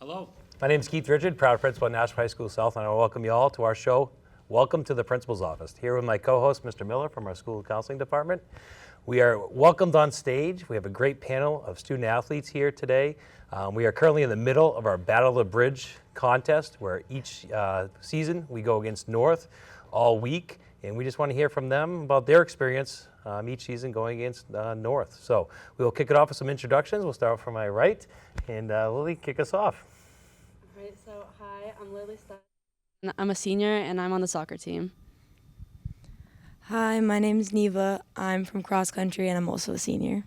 Hello. My name is Keith Rigid, proud principal at Nashua High School South, and I welcome you all to our show, Welcome to the Principal's Office. Here with my co-host, Mr. Miller from our school counseling department. We are welcomed on stage. We have a great panel of student athletes here today. We are currently in the middle of our Battle of the Bridge contest, where each season we go against North all week, and we just want to hear from them about their experience each season going against North. So we will kick it off with some introductions. We'll start from my right, and Lily, kick us off. All right, so hi, I'm Lily Stein. I'm a senior and I'm on the soccer team. Hi, my name's Neva. I'm from cross country and I'm also a senior.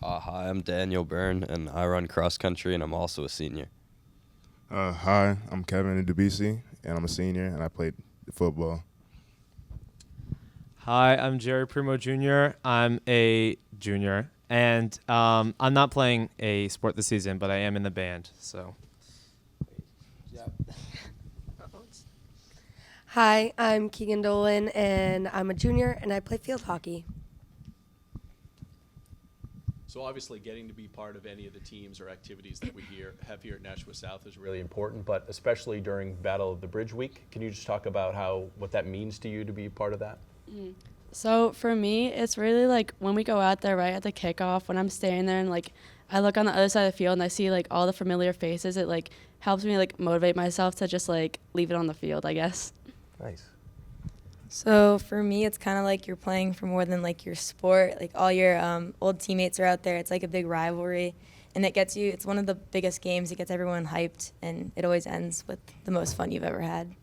Hi, I'm Daniel Byrne and I run cross country and I'm also a senior. Hi, I'm Kevin Debisi and I'm a senior and I played football. Hi, I'm Jerry Primo Jr. I'm a junior, and I'm not playing a sport this season, but I am in the band. So. Hi, I'm Keegan Dolan, and I'm a junior, and I play field hockey. So obviously getting to be part of any of the teams or activities that we have here at Nashua South is really important, but especially during Battle of the Bridge Week. Can you just talk about what that means to you to be part of that? So for me, it's really like when we go out there right at the kickoff, when I'm standing there and like I look on the other side of the field and I see like all the familiar faces, it like helps me like motivate myself to just like leave it on the field, I guess. Nice. So for me, it's kind of like you're playing for more than like your sport. Like all your old teammates are out there. It's like a big rivalry, and it's one of the biggest games. It gets everyone hyped, and it always ends with the most fun you've ever had.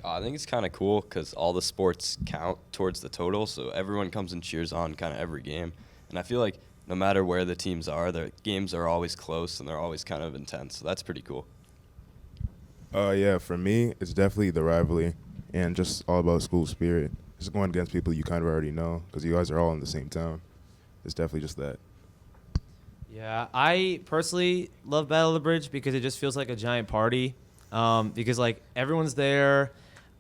I think it's kind of cool because all the sports count towards the total, so everyone comes and cheers on kind of every game. And I feel like no matter where the teams are, the games are always close and they're always kind of intense. So that's pretty cool. Yeah, for me, it's definitely the rivalry and just all about school spirit. Just going against people you kind of already know because you guys are all in the same town. It's definitely just that. Yeah, I personally love Battle of the Bridge because it just feels like a giant party. Because like everyone's there,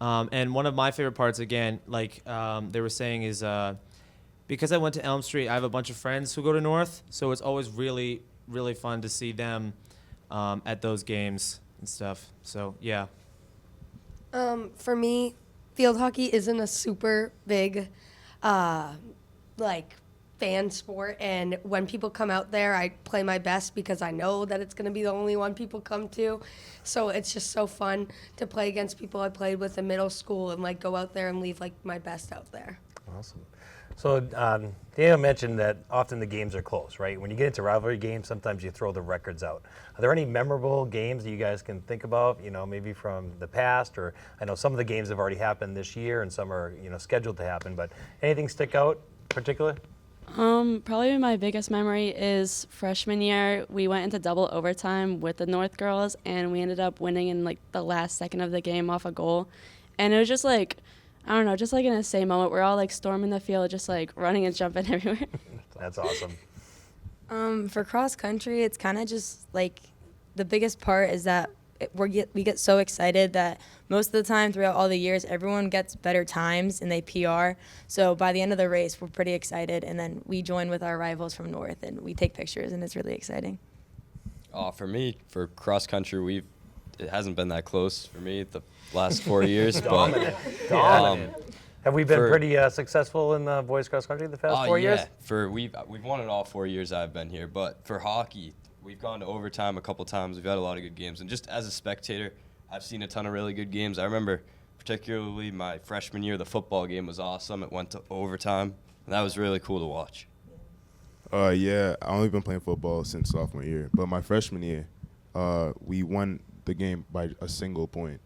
and one of my favorite parts, again, like they were saying, is because I went to Elm Street, I have a bunch of friends who go to North, so it's always really, really fun to see them at those games and stuff. So yeah. For me, field hockey isn't a super big, fan sport, and when people come out there, I play my best because I know that it's going to be the only one people come to. So it's just so fun to play against people I played with in middle school and like go out there and leave like my best out there. Awesome. So Daniel mentioned that often the games are close, right? When you get into rivalry games, sometimes you throw the records out. Are there any memorable games that you guys can think about, maybe from the past? Or I know some of the games have already happened this year and some are, scheduled to happen, but anything stick out in particular? Probably my biggest memory is freshman year. We went into double overtime with the North girls, and we ended up winning in like the last second of the game off a goal. And it was just like, I don't know, just like in the same moment, we're all like storming the field, just like running and jumping everywhere. That's awesome. For cross country, it's kind of just like the biggest part is that we get so excited that most of the time throughout all the years, everyone gets better times and they PR. So by the end of the race, we're pretty excited, and then we join with our rivals from North and we take pictures, and it's really exciting. For me, for cross country, it hasn't been that close for me the last 4 years. Dominant. Have we been pretty successful in the boys cross country the past 4 years? Yeah, we've won it all 4 years I've been here. But for hockey, we've gone to overtime a couple times. We've had a lot of good games. And just as a spectator, I've seen a ton of really good games. I remember particularly my freshman year, the football game was awesome. It went to overtime, and that was really cool to watch. Yeah, I've only been playing football since sophomore year. But my freshman year, we won the game by a single point.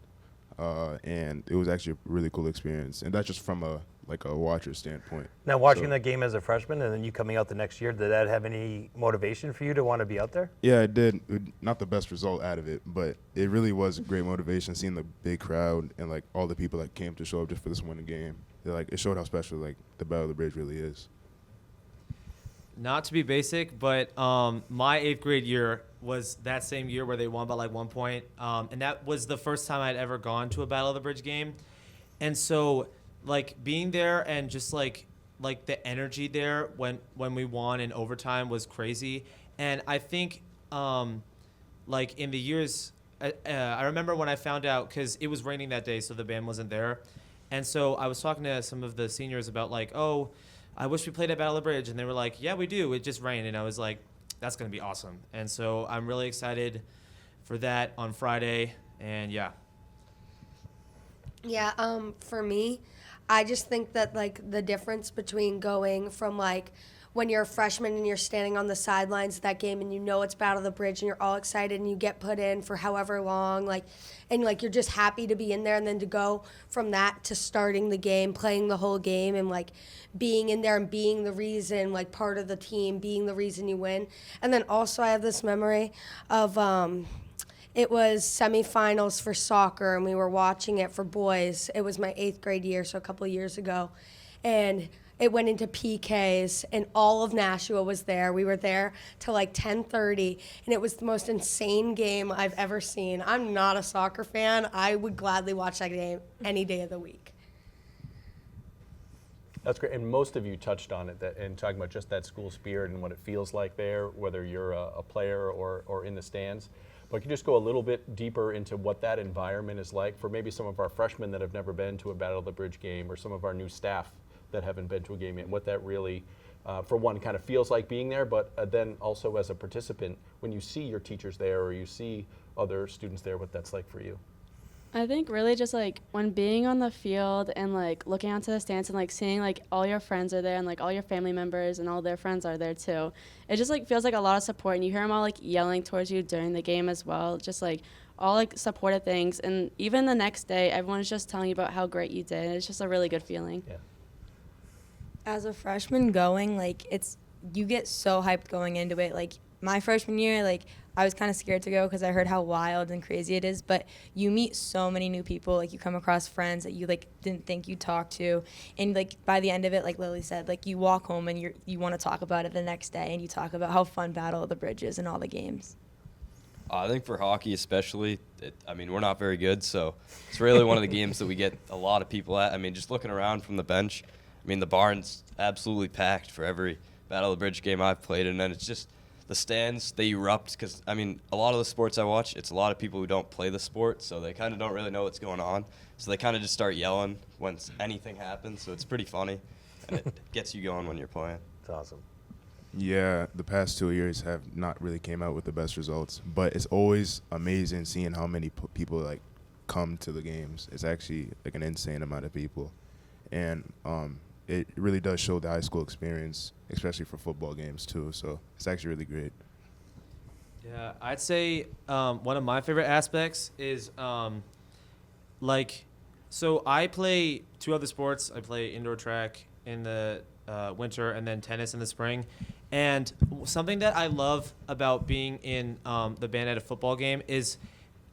And it was actually a really cool experience. And that's just from a watcher standpoint. Now, watching that game as a freshman and then you coming out the next year, did that have any motivation for you to want to be out there? Yeah, it did. Not the best result out of it, but it really was great motivation seeing the big crowd and like all the people that came to show up just for this one game. It showed how special the Battle of the Bridge really is. Not to be basic, but my 8th grade year was that same year where they won by like 1 point. And that was the first time I'd ever gone to a Battle of the Bridge game. And so like being there and just like the energy there when we won in overtime was crazy. And I think like in the years, I remember when I found out, because it was raining that day, so the band wasn't there. And so I was talking to some of the seniors about like, oh, I wish we played at Battle of the Bridge. And they were like, yeah, we do. It just rained. And I was like, that's going to be awesome. And so I'm really excited for that on Friday. And yeah. Yeah, for me, I just think that like the difference between going from like when you're a freshman and you're standing on the sidelines of that game and you know it's Battle of the Bridge and you're all excited and you get put in for however long, like, and like you're just happy to be in there, and then to go from that to starting the game, playing the whole game, and like being in there and being the reason, like part of the team, being the reason you win. And then also I have this memory of it was semifinals for soccer, and we were watching it for boys. It was my 8th grade year, so a couple of years ago. And it went into PKs, and all of Nashua was there. We were there till like 10:30, and it was the most insane game I've ever seen. I'm not a soccer fan. I would gladly watch that game any day of the week. That's great, and most of you touched on it, and talking about just that school spirit and what it feels like there, whether you're a player or in the stands. But can you just go a little bit deeper into what that environment is like for maybe some of our freshmen that have never been to a Battle of the Bridge game, or some of our new staff that haven't been to a game yet, and what that really, for one, kind of feels like being there, but then also as a participant, when you see your teachers there or you see other students there, what that's like for you? I think really just like when being on the field and like looking onto the stands and like seeing like all your friends are there and like all your family members and all their friends are there too. It just like feels like a lot of support, and you hear them all like yelling towards you during the game as well. Just like all like supportive things, and even the next day everyone's just telling you about how great you did. It's just a really good feeling. Yeah. As a freshman going, like you get so hyped going into it. Like my freshman year, like I was kind of scared to go because I heard how wild and crazy it is, but you meet so many new people. Like you come across friends that you like didn't think you'd talk to, and like by the end of it, like Lily said, like you walk home and you want to talk about it the next day, and you talk about how fun Battle of the Bridge is and all the games. I think for hockey especially, I mean, we're not very good, so it's really one of the games that we get a lot of people at. I mean, just looking around from the bench, I mean, the barn's absolutely packed for every Battle of the Bridge game I've played, and then it's just the stands, they erupt because, I mean, a lot of the sports I watch, it's a lot of people who don't play the sport, so they kind of don't really know what's going on. So they kind of just start yelling when anything happens, so it's pretty funny, and it gets you going when you're playing. It's awesome. Yeah, the past 2 years have not really came out with the best results, but it's always amazing seeing how many people like come to the games. It's actually like an insane amount of people, and it really does show the high school experience, especially for football games too. So it's actually really great. Yeah, I'd say one of my favorite aspects is so I play 2 other sports. I play indoor track in the winter and then tennis in the spring. And something that I love about being in the band at a football game is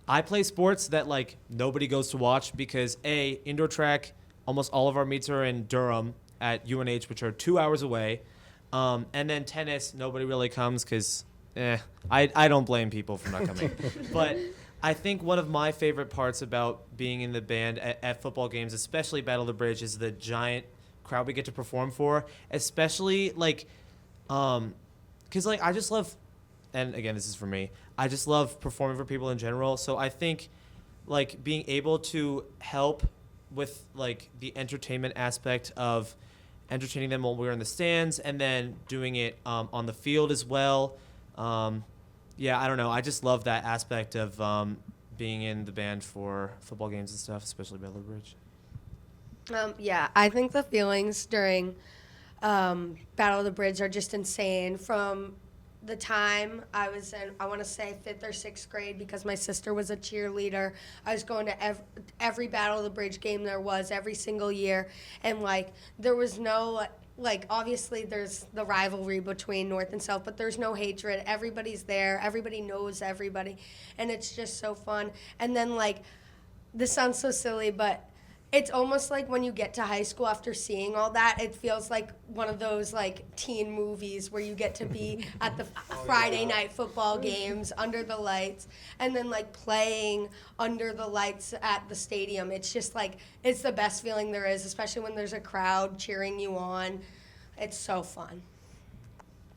I play sports that like nobody goes to watch because indoor track, almost all of our meets are in Durham at UNH, which are 2 hours away. And then tennis, nobody really comes because I don't blame people for not coming. But I think one of my favorite parts about being in the band at football games, especially Battle of the Bridge, is the giant crowd we get to perform for, especially like because like I just love, and again, this is for me, I just love performing for people in general. So I think like being able to help with like the entertainment aspect of entertaining them while we're in the stands and then doing it on the field as well. Yeah, I don't know. I just love that aspect of being in the band for football games and stuff, especially Battle of the Bridge. Yeah, I think the feelings during Battle of the Bridge are just insane. From the time I was in, I want to say 5th or 6th grade, because my sister was a cheerleader. I was going to every Battle of the Bridge game there was every single year, and like there was no like obviously there's the rivalry between North and South, but there's no hatred. Everybody's there. Everybody knows everybody, and it's just so fun. And then like this sounds so silly, but it's almost like when you get to high school after seeing all that, it feels like one of those like teen movies where you get to be at the Friday night football games under the lights and then like playing under the lights at the stadium. It's just like, it's the best feeling there is, especially when there's a crowd cheering you on. It's so fun.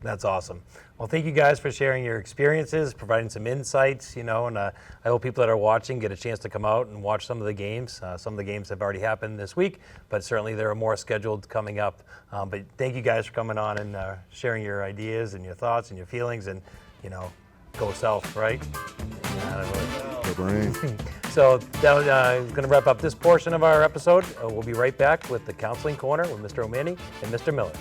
That's awesome. Well, thank you guys for sharing your experiences, providing some insights, and I hope people that are watching get a chance to come out and watch some of the games. Some of the games have already happened this week, but certainly there are more scheduled coming up. But thank you guys for coming on and sharing your ideas and your thoughts and your feelings, and, go South, right? Go Brain. So that is going to wrap up this portion of our episode. We'll be right back with the Counseling Corner with Mr. O'Mani and Mr. Miller.